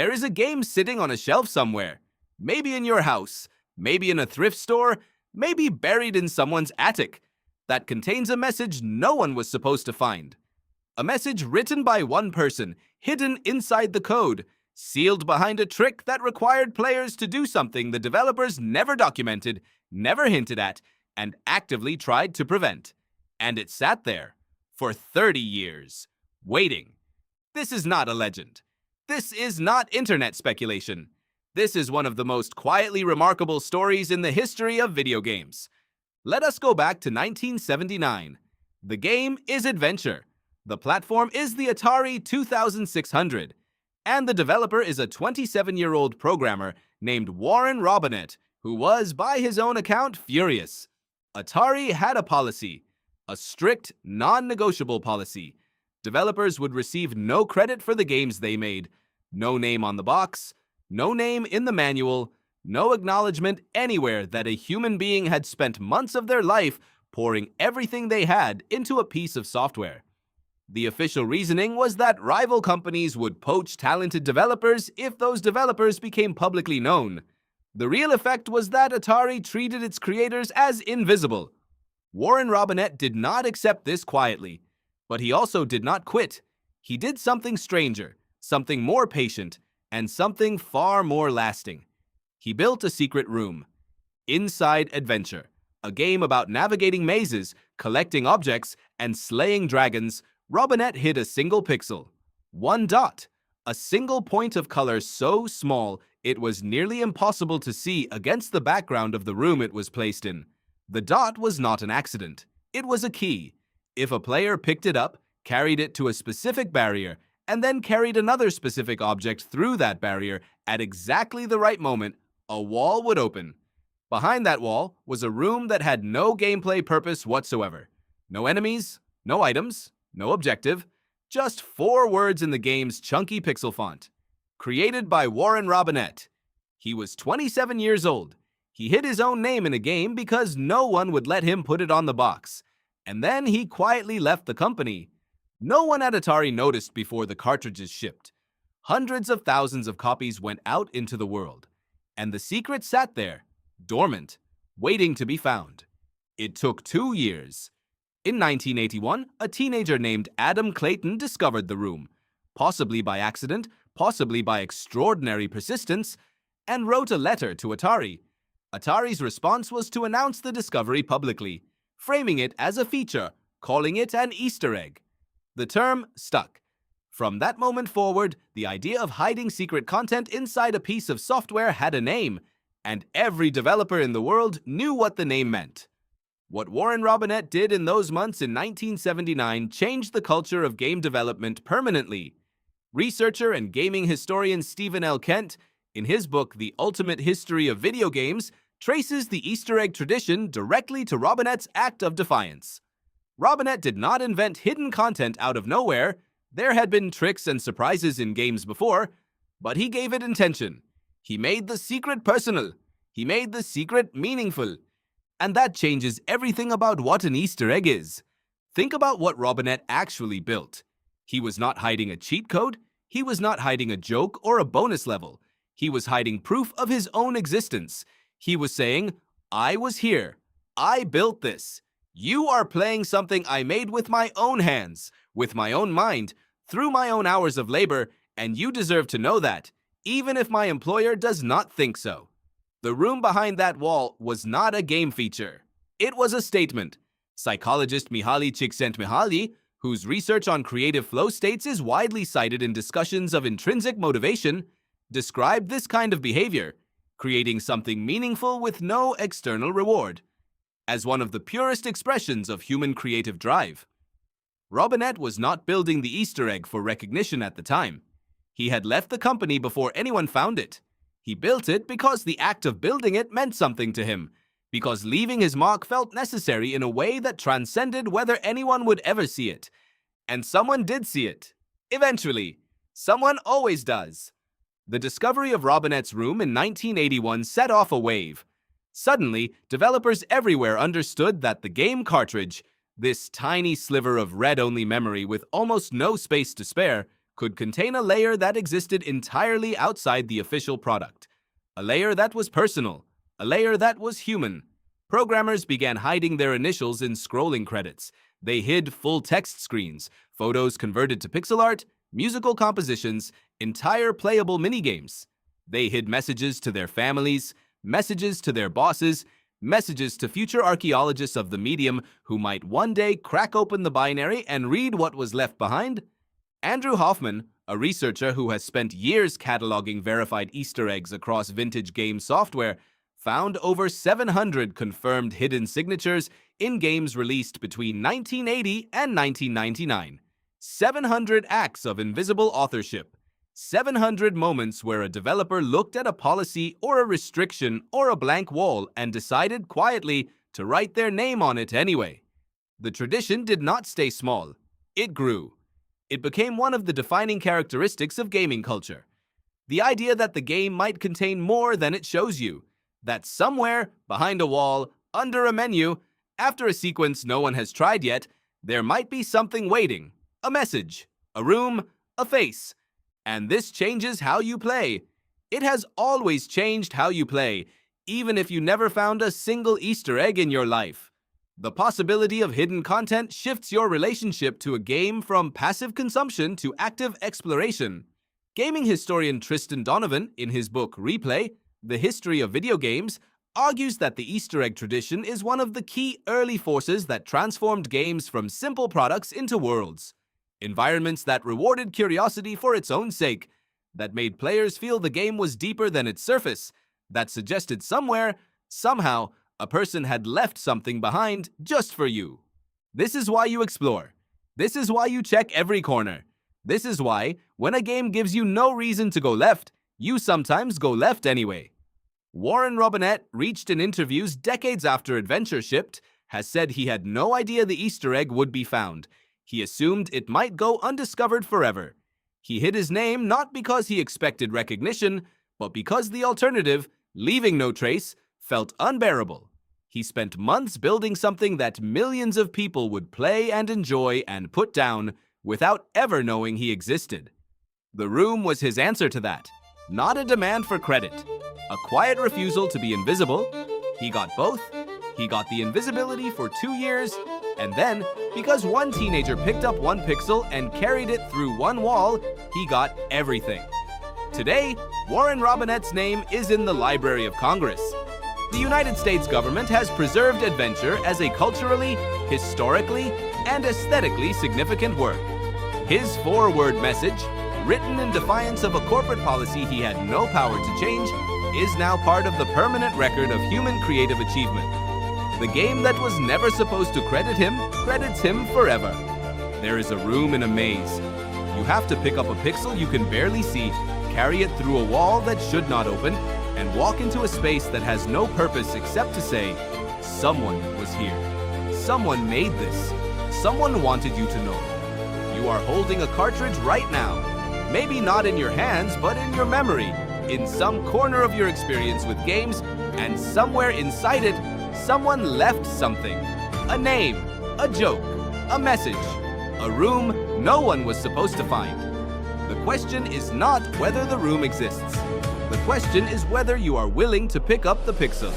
There is a game sitting on a shelf somewhere, maybe in your house, maybe in a thrift store, maybe buried in someone's attic, that contains a message no one was supposed to find. A message written by one person, hidden inside the code, sealed behind a trick that required players to do something the developers never documented, never hinted at, and actively tried to prevent. And it sat there for 30 years, waiting. This is not a legend. This is not internet speculation. This is one of the most quietly remarkable stories in the history of video games. Let us go back to 1979. The game is Adventure. The platform is the Atari 2600. And the developer is a 27-year-old programmer named Warren Robinett, who was, by his own account, furious. Atari had a policy, a strict, non-negotiable policy. Developers would receive no credit for the games they made, no name on the box, no name in the manual, no acknowledgement anywhere that a human being had spent months of their life pouring everything they had into a piece of software. The official reasoning was that rival companies would poach talented developers if those developers became publicly known. The real effect was that Atari treated its creators as invisible. Warren Robinett did not accept this quietly, but he also did not quit. He did something stranger, something more patient, and something far more lasting. He built a secret room. Inside Adventure, a game about navigating mazes, collecting objects, and slaying dragons, Robinett hid a single pixel. One dot. A single point of color so small it was nearly impossible to see against the background of the room it was placed in. The dot was not an accident. It was a key. If a player picked it up, carried it to a specific barrier, and then carried another specific object through that barrier at exactly the right moment, a wall would open. Behind that wall was a room that had no gameplay purpose whatsoever. No enemies, no items, no objective, just 4 words in the game's chunky pixel font. Created by Warren Robinett. He was 27 years old. He hid his own name in a game because no one would let him put it on the box. And then he quietly left the company. No one at Atari noticed before the cartridges shipped. Hundreds of thousands of copies went out into the world. And the secret sat there, dormant, waiting to be found. It took 2 years. In 1981, a teenager named Adam Clayton discovered the room, possibly by accident, possibly by extraordinary persistence, and wrote a letter to Atari. Atari's response was to announce the discovery publicly, framing it as a feature, calling it an Easter egg. The term stuck. From that moment forward, the idea of hiding secret content inside a piece of software had a name, and every developer in the world knew what the name meant. What Warren Robinett did in those months in 1979 changed the culture of game development permanently. Researcher and gaming historian Stephen L. Kent, in his book The Ultimate History of Video Games, traces the Easter egg tradition directly to Robinett's act of defiance. Robinett did not invent hidden content out of nowhere. There had been tricks and surprises in games before, but he gave it intention. He made the secret personal. He made the secret meaningful. And that changes everything about what an Easter egg is. Think about what Robinett actually built. He was not hiding a cheat code. He was not hiding a joke or a bonus level. He was hiding proof of his own existence. He was saying, I was here. I built this. You are playing something I made with my own hands, with my own mind, through my own hours of labor, and you deserve to know that, even if my employer does not think so. The room behind that wall was not a game feature. It was a statement. Psychologist Mihaly Csikszentmihalyi, whose research on creative flow states is widely cited in discussions of intrinsic motivation, described this kind of behavior, creating something meaningful with no external reward, as one of the purest expressions of human creative drive. Robinett was not building the Easter egg for recognition at the time. He had left the company before anyone found it. He built it because the act of building it meant something to him, because leaving his mark felt necessary in a way that transcended whether anyone would ever see it. And someone did see it. Eventually. Someone always does. The discovery of Robinett's room in 1981 set off a wave. Suddenly, developers everywhere understood that the game cartridge, this tiny sliver of read-only memory with almost no space to spare, could contain a layer that existed entirely outside the official product. A layer that was personal, a layer that was human. Programmers began hiding their initials in scrolling credits. They hid full text screens, photos converted to pixel art, musical compositions, entire playable minigames. They hid messages to their families, messages to their bosses, messages to future archaeologists of the medium who might one day crack open the binary and read what was left behind. Andrew Hoffman, a researcher who has spent years cataloging verified Easter eggs across vintage game software, found over 700 confirmed hidden signatures in games released between 1980 and 1999. 700 acts of invisible authorship. 700 moments where a developer looked at a policy or a restriction or a blank wall and decided quietly to write their name on it anyway. The tradition did not stay small. It grew. It became one of the defining characteristics of gaming culture. The idea that the game might contain more than it shows you. That somewhere, behind a wall, under a menu, after a sequence no one has tried yet, there might be something waiting. A message, a room, a face. And this changes how you play. It has always changed how you play, even if you never found a single Easter egg in your life. The possibility of hidden content shifts your relationship to a game from passive consumption to active exploration. Gaming historian Tristan Donovan, in his book Replay, The History of Video Games, argues that the Easter egg tradition is one of the key early forces that transformed games from simple products into worlds. Environments that rewarded curiosity for its own sake, that made players feel the game was deeper than its surface, that suggested somewhere, somehow, a person had left something behind just for you. This is why you explore. This is why you check every corner. This is why, when a game gives you no reason to go left, you sometimes go left anyway. Warren Robinett, reached in interviews decades after Adventure shipped, has said he had no idea the Easter egg would be found. He assumed it might go undiscovered forever. He hid his name not because he expected recognition, but because the alternative, leaving no trace, felt unbearable. He spent months building something that millions of people would play and enjoy and put down without ever knowing he existed. The room was his answer to that. Not a demand for credit. A quiet refusal to be invisible. He got both. He got the invisibility for 2 years, and then, because one teenager picked up one pixel and carried it through one wall, he got everything. Today, Warren Robinett's name is in the Library of Congress. The United States government has preserved adventure as a culturally, historically, and aesthetically significant work. His 4-word message, written in defiance of a corporate policy he had no power to change, is now part of the permanent record of human creative achievement. The game that was never supposed to credit him, credits him forever. There is a room in a maze. You have to pick up a pixel you can barely see, carry it through a wall that should not open, and walk into a space that has no purpose except to say, someone was here. Someone made this. Someone wanted you to know. You are holding a cartridge right now. Maybe not in your hands, but in your memory, in some corner of your experience with games, and somewhere inside it, someone left something. A name, a joke, a message, a room no one was supposed to find. The question is not whether the room exists. The question is whether you are willing to pick up the pixel.